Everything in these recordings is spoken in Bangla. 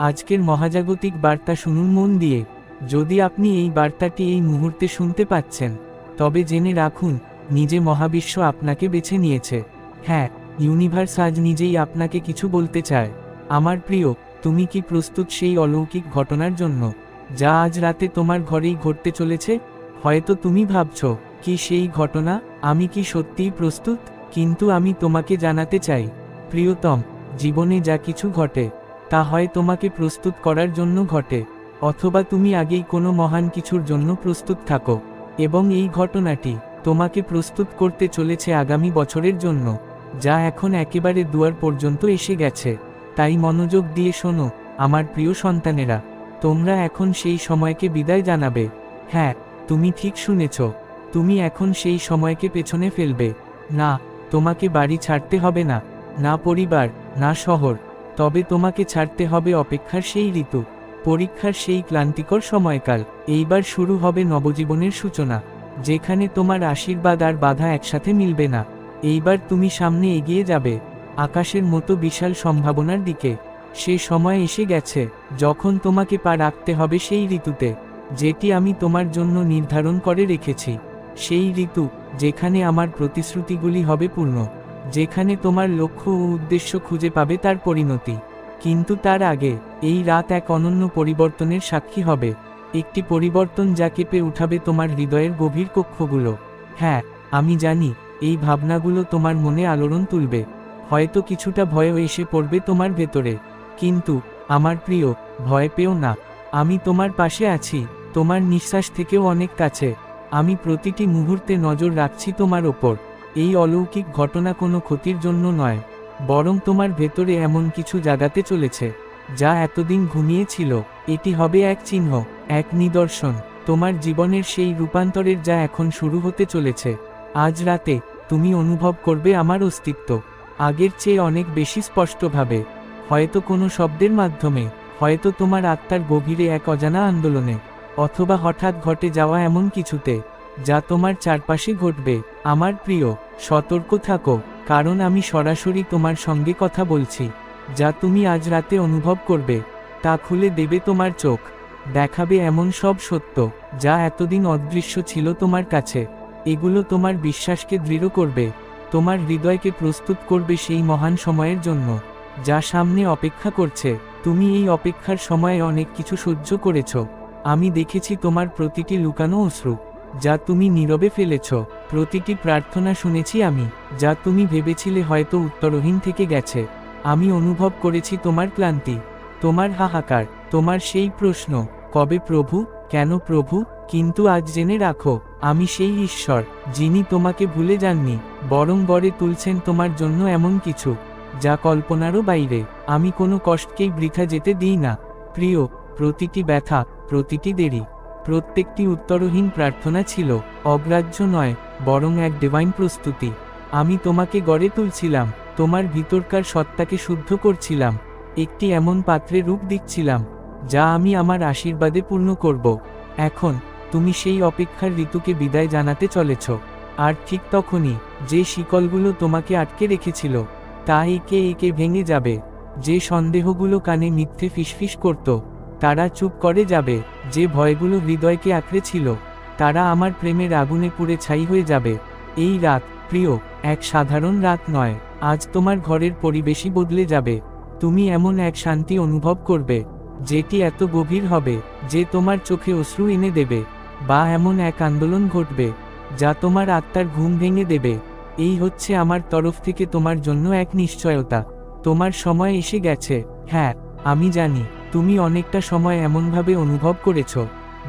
আজকের মহাজাগতিক বার্তা শুনুন মন দিয়ে। যদি আপনি এই বার্তাটি এই মুহূর্তে শুনতে পাচ্ছেন, তবে জেনে রাখুন, নিজে মহাবিশ্ব আপনাকে বেছে নিয়েছে। হ্যাঁ, ইউনিভার্স আজ নিজেই আপনাকে কিছু বলতে চায়। আমার প্রিয়, তুমি কি প্রস্তুত সেই অলৌকিক ঘটনার জন্য, যা আজ রাতে তোমার ঘরেই ঘটতে চলেছে? হয়তো তুমি ভাবছ, কি সেই ঘটনা? আমি কি সত্যিই প্রস্তুত? কিন্তু আমি তোমাকে জানাতে চাই, প্রিয়তম, জীবনে যা কিছু ঘটে, তা হয় তোমাকে প্রস্তুত করার জন্য ঘটে, অথবা তুমি আগেই কোনো মহান কিছুর জন্য প্রস্তুত থাকো। এবং এই ঘটনাটি তোমাকে প্রস্তুত করতে চলেছে আগামী বছরের জন্য, যা এখন একেবারে দুয়ার পর্যন্ত এসে গেছে। তাই মনোযোগ দিয়ে শোনো, আমার প্রিয় সন্তানেরা, তোমরা এখন সেই সময়কে বিদায় জানাবে। হ্যাঁ, তুমি ঠিক শুনেছ, তুমি এখন সেই সময়কে পেছনে ফেলবে। না, তোমাকে বাড়ি ছাড়তে হবে না, না পরিবার, না শহর, তবে তোমাকে ছাড়তে হবে অপেক্ষার সেই ঋতু, পরীক্ষার সেই ক্লান্তিকর সময়কাল। এইবার শুরু হবে নবজীবনের সূচনা, যেখানে তোমার আশীর্বাদ আর বাধা একসাথে মিলবে না। এইবার তুমি সামনে এগিয়ে যাবে, আকাশের মতো বিশাল সম্ভাবনার দিকে। সে সময় এসে গেছে, যখন তোমাকে পা রাখতে হবে সেই ঋতুতে, যেটি আমি তোমার জন্য নির্ধারণ করে রেখেছি। সেই ঋতু, যেখানে আমার প্রতিশ্রুতিগুলি হবে পূর্ণ, যেখানে তোমার লক্ষ্য ও উদ্দেশ্য খুঁজে পাবে তার পরিণতি। কিন্তু তার আগে, এই রাত এক অনন্য পরিবর্তনের সাক্ষী হবে, একটি পরিবর্তন যা কেঁপে উঠাবে তোমার হৃদয়ের গভীর কক্ষগুলো। হ্যাঁ, আমি জানি, এই ভাবনাগুলো তোমার মনে আলোড়ন তুলবে, হয়তো কিছুটা ভয়ও এসে পড়বে তোমার ভেতরে। কিন্তু আমার প্রিয়, ভয় পেও না, আমি তোমার পাশে আছি, তোমার নিঃশ্বাস থেকেও অনেক কাছে। আমি প্রতিটি মুহূর্তে নজর রাখছি তোমার ওপর। এই অলৌকিক ঘটনা কোনো ক্ষতির জন্য নয়, বরং তোমার ভেতরে এমন কিছু জাগাতে চলেছে, যা এতদিন ঘুমিয়েছিল। এটি হবে এক চিহ্ন, এক নিদর্শন, তোমার জীবনের সেই রূপান্তরের যা এখন শুরু হতে চলেছে। আজ রাতে তুমি অনুভব করবে আমার অস্তিত্ব, আগের চেয়ে অনেক বেশি স্পষ্টভাবে। হয়তো কোনো শব্দের মাধ্যমে, হয়তো তোমার আত্মার গভীরে এক অজানা আন্দোলনে, অথবা হঠাৎ ঘটে যাওয়া এমন কিছুতে, যা তোমার চারপাশে ঘটবে। আমার প্রিয়, সতর্ক থাকো, কারণ আমি সরাসরি তোমার সঙ্গে কথা বলছি। যা তুমি আজ রাতে অনুভব করবে, তা খুলে দেবে তোমার চোখ, দেখাবে এমন সব সত্য, যা এতদিন অদৃশ্য ছিল তোমার কাছে। এগুলো তোমার বিশ্বাসকে দৃঢ় করবে, তোমার হৃদয়কে প্রস্তুত করবে সেই মহান সময়ের জন্য, যা সামনে অপেক্ষা করছে। তুমি এই অপেক্ষার সময়ে অনেক কিছু সহ্য করেছ। আমি দেখেছি তোমার প্রতিটি লুকানো অশ্রু, যা তুমি নীরবে ফেলেছ, প্রতিটি প্রার্থনা শুনেছি আমি, যা তুমি ভেবেছিলে হয়তো উত্তরহীন থেকে গেছে। আমি অনুভব করেছি তোমার ক্লান্তি, তোমার হাহাকার, তোমার সেই প্রশ্ন, কবে প্রভু, কেন প্রভু? কিন্তু আজ জেনে রাখো, আমি সেই ঈশ্বর, যিনি তোমাকে ভুলে যাননি, বরং গড়ে তুলছেন তোমার জন্য এমন কিছু, যা কল্পনারও বাইরে। আমি কোনো কষ্টকেই বৃথা যেতে দিই না, প্রিয়। প্রতিটি ব্যথা, প্রতিটি দেরি, প্রত্যেকটি উত্তরহীন প্রার্থনা ছিল অগ্রাহ্য নয়, বরং এক ডিভাইন প্রস্তুতি। আমি তোমাকে গড়ে তুলছিলাম, তোমার ভিতরকার সত্তাকে শুদ্ধ করছিলাম, একটি এমন পাত্রে রূপ দিচ্ছিলাম, যা আমি আমার আশীর্বাদে পূর্ণ করব। এখন তুমি সেই অপেক্ষার ঋতুকে বিদায় জানাতে চলেছ। আর ঠিক তখনই, যে শিকলগুলো তোমাকে আটকে রেখেছিল, তা একে একে ভেঙে যাবে। যে সন্দেহগুলো কানে মিথ্যে ফিসফিস করত, তারা চুপ করে যাবে। যে ভয়গুলো হৃদয়কে আঁকড়ে ছিল, তারা আমার প্রেমের আগুনে পুড়ে ছাই হয়ে যাবে। এই রাত, প্রিয়, এক সাধারণ রাত নয়। আজ তোমার ঘরের পরিবেশই বদলে যাবে। তুমি এমন এক শান্তি অনুভব করবে, যেটি এত গভীর হবে যে তোমার চোখে অশ্রু এনে দেবে, বা এমন এক আন্দোলন ঘটবে, যা তোমার আত্মার ঘুম ভেঙে দেবে। এই হচ্ছে আমার তরফ থেকে তোমার জন্য এক নিশ্চয়তা। তোমার সময় এসে গেছে। হ্যাঁ, আমি জানি, তুমি অনেকটা সময় এমনভাবে অনুভব করেছ,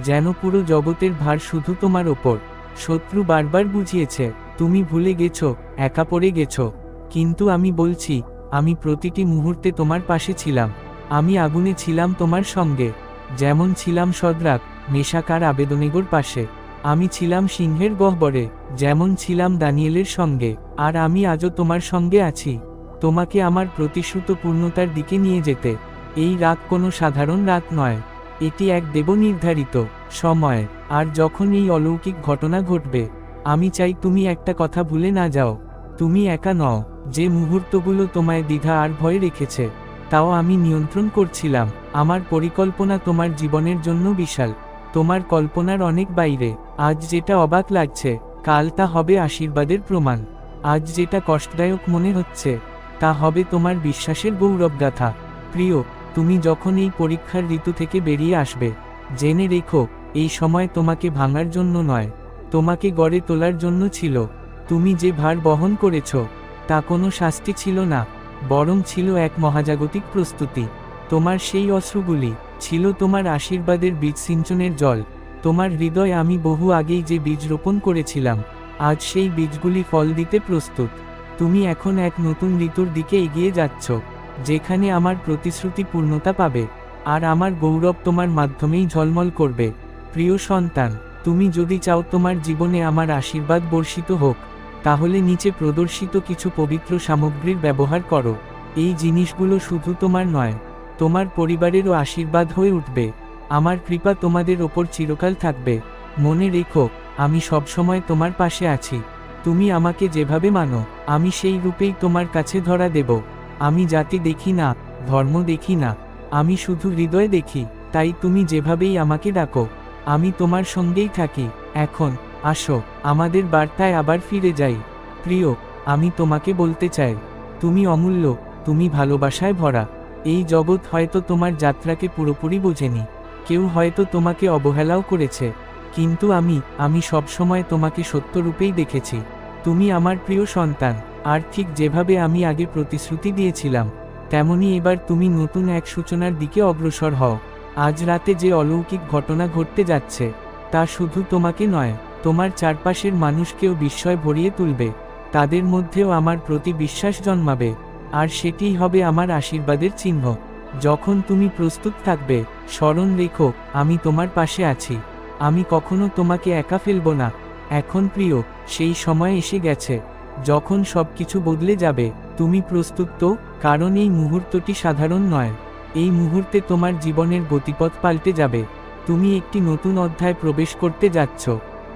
যেন পুরো জগতের ভার শুধু তোমার ওপর। শত্রু বারবার বুঝিয়েছে, তুমি ভুলে গেছো, একা পড়ে গেছো। কিন্তু আমি বলছি, আমি প্রতিটি মুহূর্তে তোমার পাশে ছিলাম। আমি আগুনে ছিলাম তোমার সঙ্গে, যেমন ছিলাম শদ্রাক, মেশাক আর আবেদনেগোর পাশে। আমি ছিলাম সিংহের গহ্বরে, যেমন ছিলাম দানিয়েলের সঙ্গে। আর আমি আজও তোমার সঙ্গে আছি, তোমাকে আমার প্রতিশ্রুত পূর্ণতার দিকে নিয়ে যেতে। এই রাত কোনো সাধারণ রাত নয়, এটি এক দেবনির্ধারিত সময়। আর যখন এই অলৌকিক ঘটনা ঘটবে, আমি চাই তুমি একটা কথা ভুলে না যাও, তুমি একা নও। যে মুহূর্তগুলো তোমায় দ্বিধা আর ভয় রেখেছে, তাও আমি নিয়ন্ত্রণ করছিলাম। আমার পরিকল্পনা তোমার জীবনের জন্য বিশাল, তোমার কল্পনার অনেক বাইরে। আজ যেটা অবাক লাগছে, কাল তা হবে আশীর্বাদের প্রমাণ। আজ যেটা কষ্টদায়ক মনে হচ্ছে, তা হবে তোমার বিশ্বাসের গৌরবগাথা। প্রিয়, তুমি যখন এই পরীক্ষার ঋতু থেকে বেরিয়ে আসবে, জেনে রেখো, এই সময় তোমাকে ভাঙার জন্য নয়, তোমাকে গড়ে তোলার জন্য ছিল। তুমি যে ভার বহন করেছ, তা কোনো শাস্তি ছিল না, বরং ছিল এক মহাজাগতিক প্রস্তুতি। তোমার সেই অশ্রুগুলি ছিল তোমার আশীর্বাদের বীজ সিঞ্চনের জল। তোমার হৃদয় আমি বহু আগেই যে বীজ রোপণ করেছিলাম, আজ সেই বীজগুলি ফল দিতে প্রস্তুত। তুমি এখন এক নতুন ঋতুর দিকে এগিয়ে যাচ্ছ, যেখানে আমার প্রতিশ্রুতি পূর্ণতা পাবে, আর আমার গৌরব তোমার মাধ্যমেই ঝলমল করবে। প্রিয় সন্তান, তুমি যদি চাও তোমার জীবনে আমার আশীর্বাদ বর্ষিত হোক, তাহলে নিচে প্রদর্শিত কিছু পবিত্র সামগ্রীর ব্যবহার করো। এই জিনিসগুলো শুধু তোমার নয়, তোমার পরিবারেরও আশীর্বাদ হয়ে উঠবে। আমার কৃপা তোমাদের ওপর চিরকাল থাকবে। মনে রেখো, আমি সবসময় তোমার পাশে আছি। তুমি আমাকে যেভাবে মানো, আমি সেই রূপেই তোমার কাছে ধরা দেব। আমি জাতি দেখি না, ধর্ম দেখি না, আমি শুধু হৃদয় দেখি। তাই তুমি যেভাবেই আমাকে ডাকো, আমি তোমার সঙ্গেই থাকি। এখন আসো, আমাদের বার্তায় আবার ফিরে যাই। প্রিয়, আমি তোমাকে বলতে চাই, তুমি অমূল্য, তুমি ভালোবাসায় ভরা। এই জগৎ হয়তো তোমার যাত্রাকে পুরোপুরি বোঝেনি, কেউ হয়তো তোমাকে অবহেলাও করেছে, কিন্তু আমি সবসময় তোমাকে সত্যরূপেই দেখেছি। তুমি আমার প্রিয় সন্তান, আর ঠিক যেভাবে আমি আগে প্রতিশ্রুতি দিয়েছিলাম, তেমনি এবার তুমি নতুন এক সূচনার দিকে অগ্রসর হও। আজ রাতে যে অলৌকিক ঘটনা ঘটতে যাচ্ছে, তা শুধু তোমাকে নয়, তোমার চারপাশের মানুষকেও বিস্ময় ভরিয়ে তুলবে। তাদের মধ্যেও আমার প্রতি বিশ্বাস জন্মাবে, আর সেটিই হবে আমার আশীর্বাদের চিহ্ন। যখন তুমি প্রস্তুত থাকবে, স্মরণ রেখো, আমি তোমার পাশে আছি। আমি কখনো তোমাকে একা ফেলব না। এখন প্রিয়, সেই সময় এসে গেছে, যখন সবকিছু বদলে যাবে। তুমি প্রস্তুত তো? কারণ এই মুহূর্তটি সাধারণ নয়। এই মুহূর্তে তোমার জীবনের গতিপথ পাল্টে যাবে। তুমি একটি নতুন অধ্যায় প্রবেশ করতে যাচ্ছ,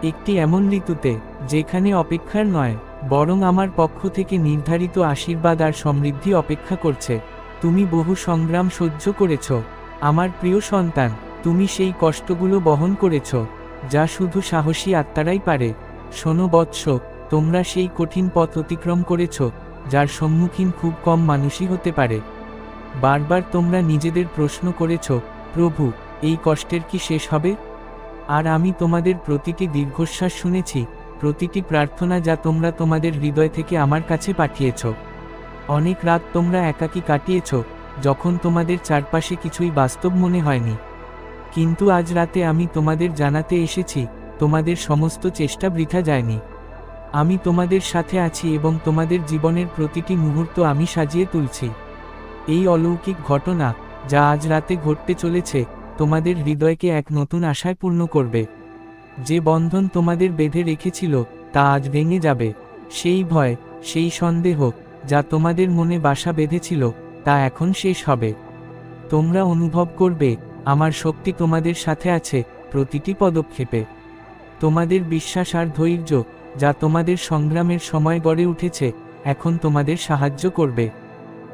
একটি এমন ঋতুতে যেখানে অপেক্ষার নয়, বরং আমার পক্ষ থেকে নির্ধারিত আশীর্বাদ আর সমৃদ্ধি অপেক্ষা করছে। তুমি বহু সংগ্রাম সহ্য করেছ আমার প্রিয় সন্তান, তুমি সেই কষ্টগুলো বহন করেছ, যা শুধু সাহসী আত্মারাই পারে। শোনো বৎস, তোমরা সেই কঠিন পথ অতিক্রম করেছ, যার সম্মুখীন খুব কম মানুষই হতে পারে। বারবার তোমরা নিজেদের প্রশ্ন করেছ, প্রভু, এই কষ্টের কি শেষ হবে? আর আমি তোমাদের প্রতিটি দীর্ঘশ্বাস শুনেছি, প্রতিটি প্রার্থনা যা তোমরা তোমাদের হৃদয় থেকে আমার কাছে পাঠিয়েছ। অনেক রাত তোমরা একাকী কাটিয়েছ, যখন তোমাদের চারপাশে কিছুই বাস্তব মনে হয়নি। কিন্তু আজ রাতে আমি তোমাদের জানাতে এসেছি, তোমাদের সমস্ত চেষ্টা বৃথা যায়নি। আমি তোমাদের সাথে আছি এবং তোমাদের জীবনের প্রতিটি মুহূর্ত আমি সাজিয়ে তুলছি। এই অলৌকিক ঘটনা, যা আজ রাতে ঘটতে চলেছে, তোমাদের হৃদয়কে এক নতুন আশায় পূর্ণ করবে। যে বন্ধন তোমাদের বেঁধে রেখেছিল, তা আজ ভেঙে যাবে। সেই ভয়, সেই সন্দেহ, যা তোমাদের মনে বাসা বেঁধেছিল, তা এখন শেষ হবে। তোমরা অনুভব করবে, আমার শক্তি তোমাদের সাথে আছে প্রতিটি পদক্ষেপে। তোমাদের বিশ্বাস আর ধৈর্য, যা তোমাদের সংগ্রামের সময় গড়ে উঠেছে, এখন তোমাদের সাহায্য করবে।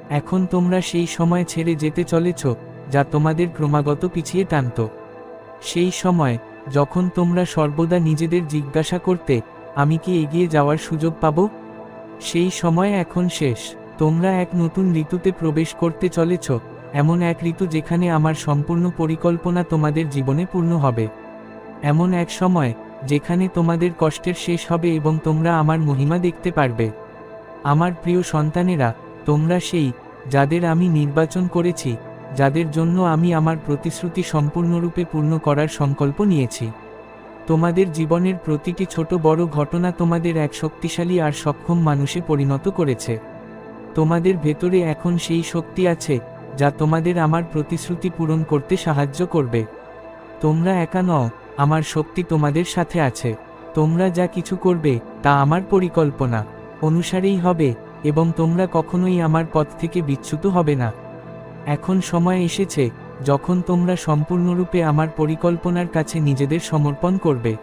এখন তোমরা সেই সময় ছেড়ে যেতে চলেছ, যা তোমাদের ক্রমাগত পিছিয়ে টানত। সেই সময়, যখন তোমরা সর্বদা নিজেদের জিজ্ঞাসা করতে, আমি কি এগিয়ে যাওয়ার সুযোগ পাব? সেই সময় এখন শেষ। তোমরা এক নতুন ঋতুতে প্রবেশ করতে চলেছ, এমন এক ঋতু যেখানে আমার সম্পূর্ণ পরিকল্পনা তোমাদের জীবনে পূর্ণ হবে। এমন এক সময়, যেখানে তোমাদের কষ্টের শেষ হবে এবং তোমরা আমার মহিমা দেখতে পারবে। আমার প্রিয় সন্তানেরা, তোমরা সেই, যাদের আমি নির্বাচন করেছি, যাদের জন্য আমি আমার প্রতিশ্রুতি সম্পূর্ণরূপে পূর্ণ করার সংকল্প নিয়েছি। তোমাদের জীবনের প্রতিটি ছোট বড় ঘটনা তোমাদের এক শক্তিশালী আর সক্ষম মানুষে পরিণত করেছে। তোমাদের ভেতরে এখন সেই শক্তি আছে, যা তোমাদের আমার প্রতিশ্রুতি পূরণ করতে সাহায্য করবে। তোমরা একা নও, আমার শক্তি তোমাদের সাথে আছে। তোমরা যা কিছু করবে, তা আমার পরিকল্পনা অনুসারেই হবে, এবং তোমরা কখনোই আমার পথ থেকে বিচ্যুত হবে না। এখন সময় এসেছে, যখন তোমরা সম্পূর্ণরূপে আমার পরিকল্পনার কাছে নিজেদের সমর্পণ করবে।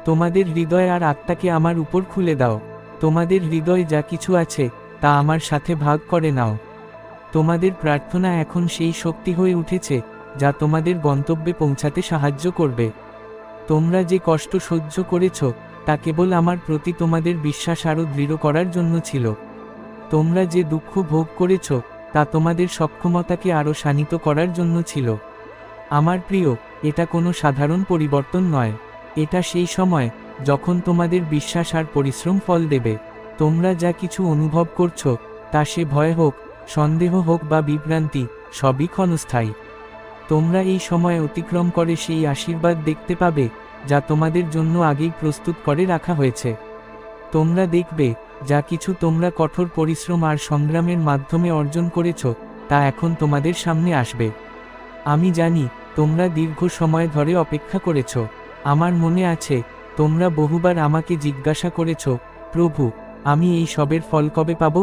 তোমাদের হৃদয় আর আত্মাকে আমার উপর খুলে দাও। তোমাদের হৃদয় যা কিছু আছে, তা আমার সাথে ভাগ করে নাও। তোমাদের প্রার্থনা এখন সেই শক্তি হয়ে উঠেছে যা তোমাদের গন্তব্যে পৌঁছাতে সাহায্য করবে। তোমরা যে কষ্ট সহ্য করেছ তা কেবল আমার প্রতি তোমাদের বিশ্বাস আরও দৃঢ় করার জন্য ছিল। তোমরা যে দুঃখ ভোগ করেছ তা তোমাদের সক্ষমতাকে আরও শানিত করার জন্য ছিল। আমার প্রিয়, এটা কোনো সাধারণ পরিবর্তন নয়। এটা সেই সময় যখন তোমাদের বিশ্বাস আর পরিশ্রম ফল দেবে। তোমরা যা কিছু অনুভব করছো তা সে ভয় হোক, সন্দেহ হোক বা বিভ্রান্তি, সবই ক্ষণস্থায়ী। তোমরা এই সময় অতিক্রম করে সেই আশীর্বাদ দেখতে পাবে যা তোমাদের জন্য আগেই প্রস্তুত করে রাখা হয়েছে। তোমরা দেখবে যা কিছু তোমরা কঠোর পরিশ্রম আর সংগ্রামের মাধ্যমে অর্জন করেছ তা এখন তোমাদের সামনে আসবে। আমি জানি তোমরা দীর্ঘ সময় ধরে অপেক্ষা করেছ। আমার মনে আছে তোমরা বহুবার আমাকে জিজ্ঞাসা করেছ, প্রভু, আমি এই সবের ফল কবে পাব?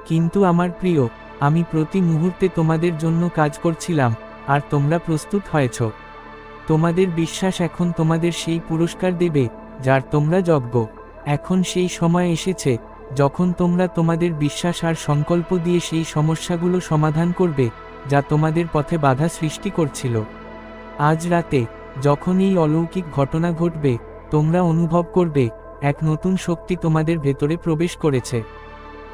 কিন্তু আমার প্রিয়, আমি প্রতি মুহূর্তে তোমাদের জন্য কাজ করছিলাম আর তোমরা প্রস্তুত হয়েছ। তোমাদের বিশ্বাস এখন তোমাদের সেই পুরস্কার দেবে যার তোমরা যোগ্য। এখন সেই সময় এসেছে যখন তোমরা তোমাদের বিশ্বাস আর সংকল্প দিয়ে সেই সমস্যাগুলো সমাধান করবে যা তোমাদের পথে বাধা সৃষ্টি করছিল। আজ রাতে যখন এই অলৌকিক ঘটনা ঘটবে, তোমরা অনুভব করবে এক নতুন শক্তি তোমাদের ভেতরে প্রবেশ করেছে।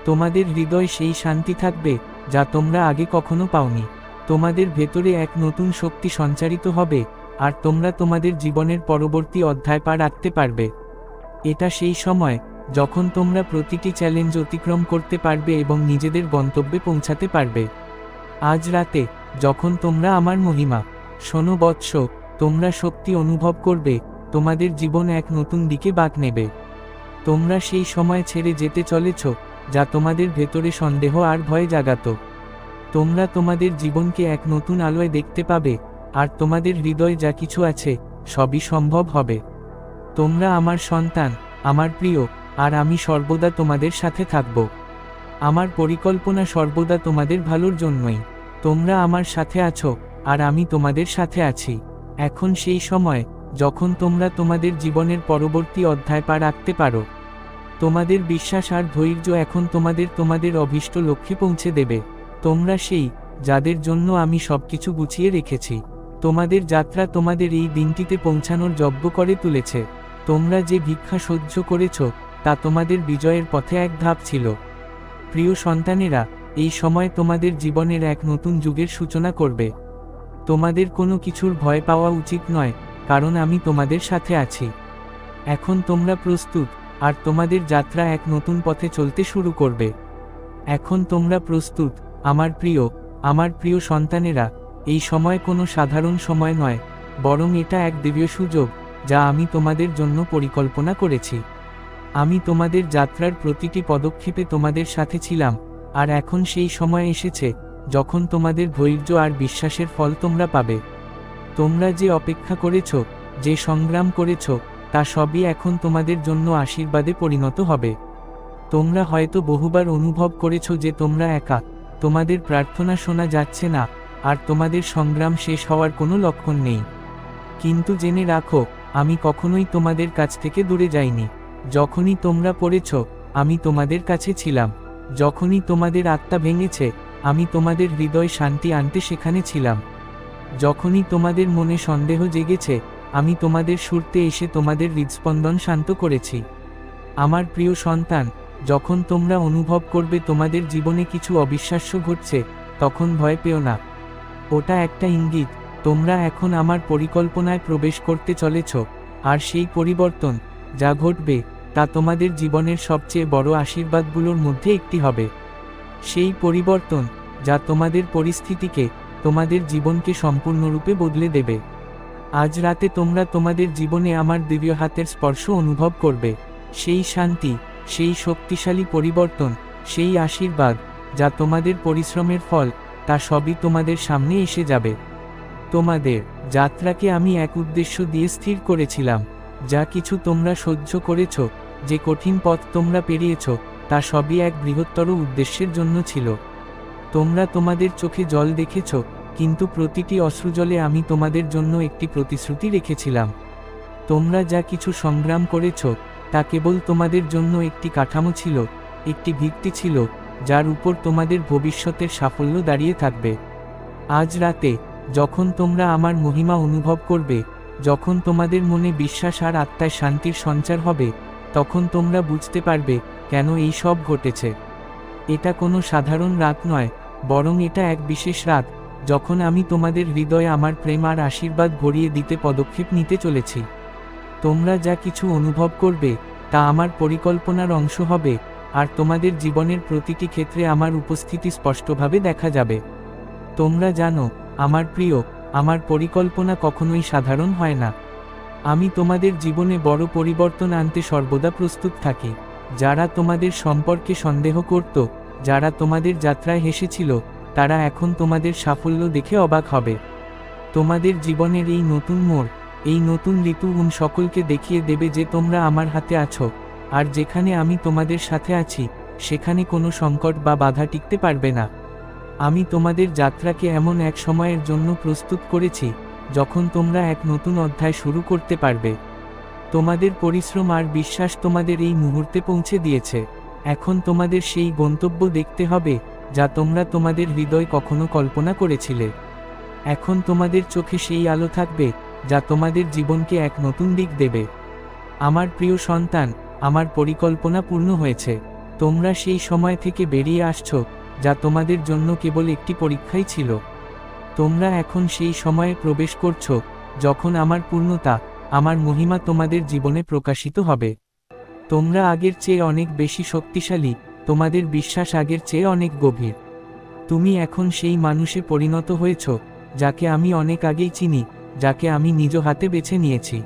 তোমাদের হৃদয়ে সেই শান্তি থাকবে যা তোমরা আগে কখনো পাওনি। তোমাদের ভেতরে এক নতুন শক্তি সঞ্চারিত হবে আর তোমরা তোমাদের জীবনের পরবর্তী অধ্যায় পা রাখতে পারবে। এটা সেই সময় যখন তোমরা প্রতিটি চ্যালেঞ্জ অতিক্রম করতে পারবে এবং নিজেদের গন্তব্যে পৌঁছাতে পারবে। আজ রাতে যখন তোমরা আমার মহিমা শোনো বৎস, তোমরা শক্তি অনুভব করবে, তোমাদের জীবন এক নতুন দিকে বাঁক নেবে। তোমরা সেই সময় ছেড়ে যেতে চলেছ যা তোমাদের ভেতরে সন্দেহ আর ভয় জাগাত। তোমরা তোমাদের জীবনকে এক নতুন আলোয় দেখতে পাবে আর তোমাদের হৃদয়ে যা কিছু আছে সবই সম্ভব হবে। তোমরা আমার সন্তান, আমার প্রিয়, আর আমি সর্বদা তোমাদের সাথে থাকব। আমার পরিকল্পনা সর্বদা তোমাদের ভালোর জন্যই। তোমরা আমার সাথে আছো আর আমি তোমাদের সাথে আছি। এখন সেই সময় যখন তোমরা তোমাদের জীবনের পরবর্তী অধ্যায় পা রাখতে পারো। তোমাদের বিশ্বাস আর ধৈর্য এখন তোমাদের অভীষ্ট লক্ষ্যে পৌঁছে দেবে। তোমরা সেই যাদের জন্য আমি সবকিছু গুছিয়ে রেখেছি। তোমাদের যাত্রা তোমাদের এই দিনটিতে পৌঁছানোর যোগ্য করে তুলেছে। তোমরা যে ভিক্ষা সহ্য করেছ তা তোমাদের বিজয়ের পথে এক ধাপ ছিল। প্রিয় সন্তানেরা, এই সময় তোমাদের জীবনের এক নতুন যুগের সূচনা করবে। তোমাদের কোনো কিছুর ভয় পাওয়া উচিত নয়, কারণ আমি তোমাদের সাথে আছি। এখন তোমরা প্রস্তুত আর তোমাদের যাত্রা এক নতুন পথে চলতে শুরু করবে। এখন তোমরা প্রস্তুত আমার প্রিয় সন্তানেরা। এই সময় কোনো সাধারণ সময় নয়, বরং এটা এক দিব্য সুযোগ যা আমি তোমাদের জন্য পরিকল্পনা করেছি। আমি তোমাদের যাত্রার প্রতিটি পদক্ষেপে তোমাদের সাথে ছিলাম, আর এখন সেই সময় এসেছে যখন তোমাদের ধৈর্য আর বিশ্বাসের ফল তোমরা পাবে। তোমরা যে অপেক্ষা করেছ, যে সংগ্রাম করেছ, তা সবই এখন তোমাদের জন্য আশীর্বাদে পরিণত হবে। তোমরা হয়তো বহুবার অনুভব করেছ যে তোমরা একা, তোমাদের প্রার্থনা শোনা যাচ্ছে না, আর তোমাদের সংগ্রাম শেষ হওয়ার কোনো লক্ষণ নেই। কিন্তু জেনে রাখো, আমি কখনোই তোমাদের কাছ থেকে দূরে যাইনি। যখনই তোমরা পড়েছ, আমি তোমাদের কাছে ছিলাম। যখনই তোমাদের আত্মা ভেঙেছে, আমি তোমাদের হৃদয় শান্তি আনতে সেখানে ছিলাম। যখনই তোমাদের মনে সন্দেহ জেগেছে, আমি তোমাদের সুরতে এসে তোমাদের হৃদস্পন্দন শান্ত করেছি। আমার প্রিয় সন্তান, যখন তোমরা অনুভব করবে তোমাদের জীবনে কিছু অবিশ্বাস্য ঘটছে, তখন ভয় পেও না। ওটা একটা ইঙ্গিত। তোমরা এখন আমার পরিকল্পনায় প্রবেশ করতে চলেছ, আর সেই পরিবর্তন যা ঘটবে তা তোমাদের জীবনের সবচেয়ে বড় আশীর্বাদগুলোর মধ্যে একটি হবে। সেই পরিবর্তন যা তোমাদের পরিস্থিতিকে, তোমাদের জীবনকে সম্পূর্ণরূপে বদলে দেবে। আজ রাতে তোমরা তোমাদের জীবনে আমার দিব্য হাতের স্পর্শ অনুভব করবে। সেই শান্তি, সেই শক্তিশালী পরিবর্তন, সেই আশীর্বাদ যা তোমাদের পরিশ্রমের ফল, তা সবই তোমাদের সামনে এসে যাবে। তোমাদের যাত্রাকে আমি এক উদ্দেশ্য দিয়ে স্থির করেছিলাম। যা কিছু তোমরা সহ্য করেছ, যে কঠিন পথ তোমরা পেরিয়েছ, তা সবই এক বৃহত্তর উদ্দেশ্যের জন্য ছিল। তোমরা তোমাদের চোখে জল দেখেছ, কিন্তু প্রতিটি অশ্রুজলে আমি তোমাদের জন্য একটি প্রতিশ্রুতি রেখেছিলাম। তোমরা যা কিছু সংগ্রাম করেছ তা কেবল তোমাদের জন্য একটি কাঠামো ছিল, একটি ভিত্তি ছিল, যার উপর তোমাদের ভবিষ্যতের সাফল্য দাঁড়িয়ে থাকবে। আজ রাতে যখন তোমরা আমার মহিমা অনুভব করবে, যখন তোমাদের মনে বিশ্বাস আর আত্মায় শান্তির সঞ্চার হবে, তখন তোমরা বুঝতে পারবে কেন এই সব ঘটেছে। এটা কোনো সাধারণ রাত নয়, বরং এটা এক বিশেষ রাত, যখন আমি তোমাদের হৃদয়ে আমার প্রেম আর আশীর্বাদ ভরিয়ে দিতে পদক্ষেপ নিতে চলেছি। তোমরা যা কিছু অনুভব করবে তা আমার পরিকল্পনার অংশ হবে, আর তোমাদের জীবনের প্রতিটি ক্ষেত্রে আমার উপস্থিতি স্পষ্টভাবে দেখা যাবে। তোমরা জানো, আমার প্রিয়, আমার পরিকল্পনা কখনোই সাধারণ হয় না। আমি তোমাদের জীবনে বড় পরিবর্তন আনতে সর্বদা প্রস্তুত থাকি। যারা তোমাদের সম্পর্কে সন্দেহ করত, যারা তোমাদের যাত্রায় হেসেছিল, তারা এখন তোমাদের সাফল্য দেখে অবাক হবে। তোমাদের জীবনের এই নতুন মোড়, এই নতুন ঋতু সকলকে দেখিয়ে দেবে যে তোমরা আমার হাতে আছো, আর যেখানে আমি তোমাদের সাথে আছি সেখানে কোনো সংকট বা বাধা টিকতে পারবে না। আমি তোমাদের যাত্রাকে এমন এক সময়ের জন্য প্রস্তুত করেছি যখন তোমরা এক নতুন অধ্যায় শুরু করতে পারবে। তোমাদের পরিশ্রম আর বিশ্বাস তোমাদের এই মুহূর্তে পৌঁছে দিয়েছে। এখন তোমাদের সেই গন্তব্য দেখতে হবে যা তোমরা তোমাদের হৃদয় কখনো কল্পনা করেছিলে। এখন তোমাদের চোখে সেই আলো থাকবে যা তোমাদের জীবনকে এক নতুন দিক দেবে। আমার প্রিয় সন্তান, আমার পরিকল্পনা পূর্ণ হয়েছে। তোমরা সেই সময় থেকে বেরিয়ে আসছো যা তোমাদের জন্য কেবল একটি পরীক্ষাই ছিল। তোমরা এখন সেই সময়ে প্রবেশ করছো যখন আমার পূর্ণতা, আমার মহিমা তোমাদের জীবনে প্রকাশিত হবে। তোমরা আগের চেয়ে অনেক বেশি শক্তিশালী, তোমাদের বিশ্বাস আগের চেয়ে অনেক গভীর। তুমি এখন সেই মানুষে পরিণত হয়েছ যাকে আমি অনেক আগেই চিনি, যাকে আমি নিজ হাতে বেছে নিয়েছি।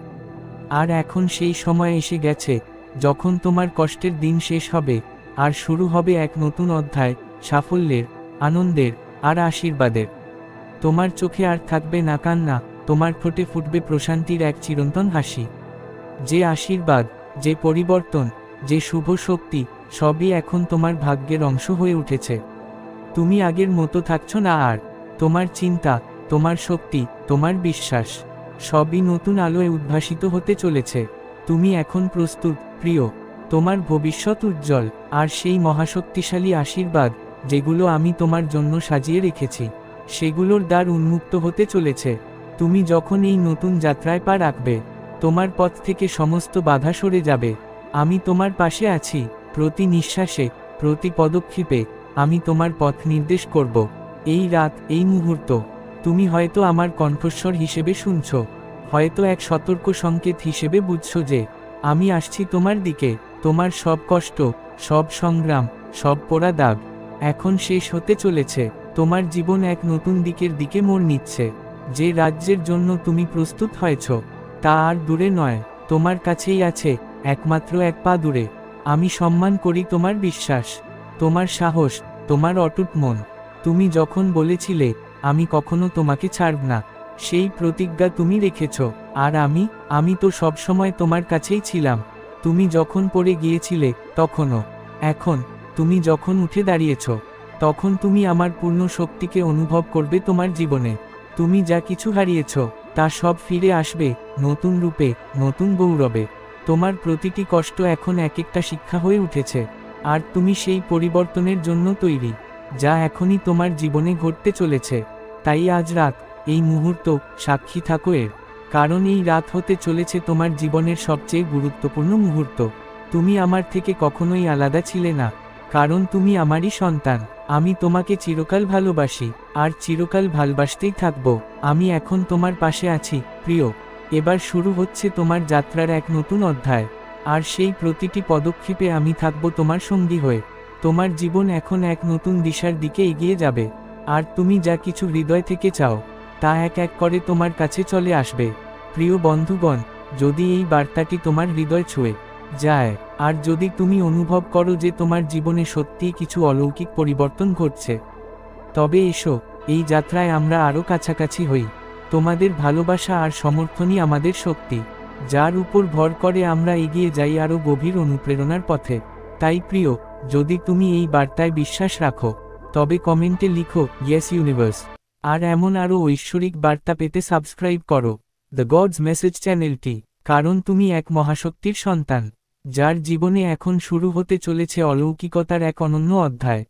আর এখন সেই সময় এসে গেছে যখন তোমার কষ্টের দিন শেষ হবে আর শুরু হবে এক নতুন অধ্যায়, সাফল্যের, আনন্দের আর আশীর্বাদের। তোমার চোখে আর থাকবে না কান্না, তোমার ঠোঁটে ফুটবে প্রশান্তির এক চিরন্তন হাসি। যে আশীর্বাদ, যে পরিবর্তন, যে শুভ শক্তি, সবই এখন তোমার ভাগ্যের অংশ হয়ে উঠেছে। তুমি আগের মতো থাকছো না আর। তোমার চিন্তা, তোমার শক্তি, তোমার বিশ্বাস সবই নতুন আলোয় উদ্ভাসিত হতে চলেছে। তুমি এখন প্রস্তুত, প্রিয়। তোমার ভবিষ্যৎ উজ্জ্বল, আর সেই মহাশক্তিশালী আশীর্বাদ যেগুলো আমি তোমার জন্য সাজিয়ে রেখেছি, সেগুলোর দ্বার উন্মুক্ত হতে চলেছে। তুমি যখন এই নতুন যাত্রায় পা রাখবে, তোমার পথ থেকে সমস্ত বাধা সরে যাবে। আমি তোমার পাশে আছি, প্রতি নিঃশ্বাসে, প্রতি পদক্ষেপে আমি তোমার পথ নির্দেশ করব। এই রাত, এই মুহূর্ত, তুমি হয়তো আমার কণ্ঠস্বর হিসেবে শুনছ, হয়তো এক সতর্ক সংকেত হিসেবে বুঝছো যে আমি আসছি তোমার দিকে। তোমার সব কষ্ট, সব সংগ্রাম, সব পোড়া দাগ এখন শেষ হতে চলেছে। তোমার জীবন এক নতুন দিকে মোড় নিচ্ছে। যে রাজ্যের জন্য তুমি প্রস্তুত হয়েছ তা আর দূরে নয়, তোমার কাছেই আছে, একমাত্র এক পা দূরে। আমি সম্মান করি তোমার বিশ্বাস, তোমার সাহস, তোমার অটুট মন। তুমি যখন বলেছিলে আমি কখনো তোমাকে ছাড়ব না, সেই প্রতিজ্ঞা তুমি রেখেছ। আর আমি তো সবসময় তোমার কাছেই ছিলাম। তুমি যখন পড়ে গিয়েছিলে তখনও, এখন তুমি যখন উঠে দাঁড়িয়েছ, তখন তুমি আমার পূর্ণ শক্তিকে অনুভব করবে তোমার জীবনে। তুমি যা কিছু হারিয়েছ তা সব ফিরে আসবে, নতুন রূপে, নতুন গৌরবে। তোমার প্রতিটি কষ্ট এখন এক একটা শিক্ষা হয়ে উঠেছে, আর তুমি সেই পরিবর্তনের জন্য তৈরি যা এখনই তোমার জীবনে ঘটতে চলেছে। তাই আজ রাত, এই মুহূর্ত, সাক্ষী থাকো এর, কারণ এই রাত হতে চলেছে তোমার জীবনের সবচেয়ে গুরুত্বপূর্ণ মুহূর্ত। তুমি আমার থেকে কখনোই আলাদা ছিলে না, কারণ তুমি আমারই সন্তান। আমি তোমাকে চিরকাল ভালোবাসি, আর চিরকাল ভালোবাসতেই থাকব। আমি এখন তোমার পাশে আছি, প্রিয়। এবার শুরু হচ্ছে তোমার যাত্রার এক নতুন অধ্যায়, আর সেই প্রতিটি পদক্ষেপে আমি থাকব তোমার সঙ্গী হয়ে। তোমার জীবন এখন এক নতুন দিশার দিকে এগিয়ে যাবে, আর তুমি যা কিছু হৃদয় থেকে চাও তা এক এক করে তোমার কাছে চলে আসবে। প্রিয় বন্ধুগণ, যদি এই বার্তাটি তোমার হৃদয় ছুঁয়ে যায়, আর যদি তুমি অনুভব করো যে তোমার জীবনে সত্যিই কিছু অলৌকিক পরিবর্তন ঘটছে, তবে এসো, এই যাত্রায় আমরা আরও কাছাকাছি হই। তোমাদের ভালোবাসা আর সমর্থনই আমাদের শক্তি, যার উপর ভর করে আমরা এগিয়ে যাই আরও গভীর অনুপ্রেরণার পথে। তাই প্রিয়, যদি তুমি এই বার্তায় বিশ্বাস রাখো, তবে কমেন্টে লিখো ইয়েস ইউনিভার্স। আর এমন আরও ঐশ্বরিক বার্তা পেতে সাবস্ক্রাইব করো দ্য গডস মেসেজ চ্যানেলটি, কারণ তুমি এক মহাশক্তির সন্তান, যার জীবনে এখন শুরু হতে চলেছে অলৌকিকতার এক অনন্য অধ্যায়।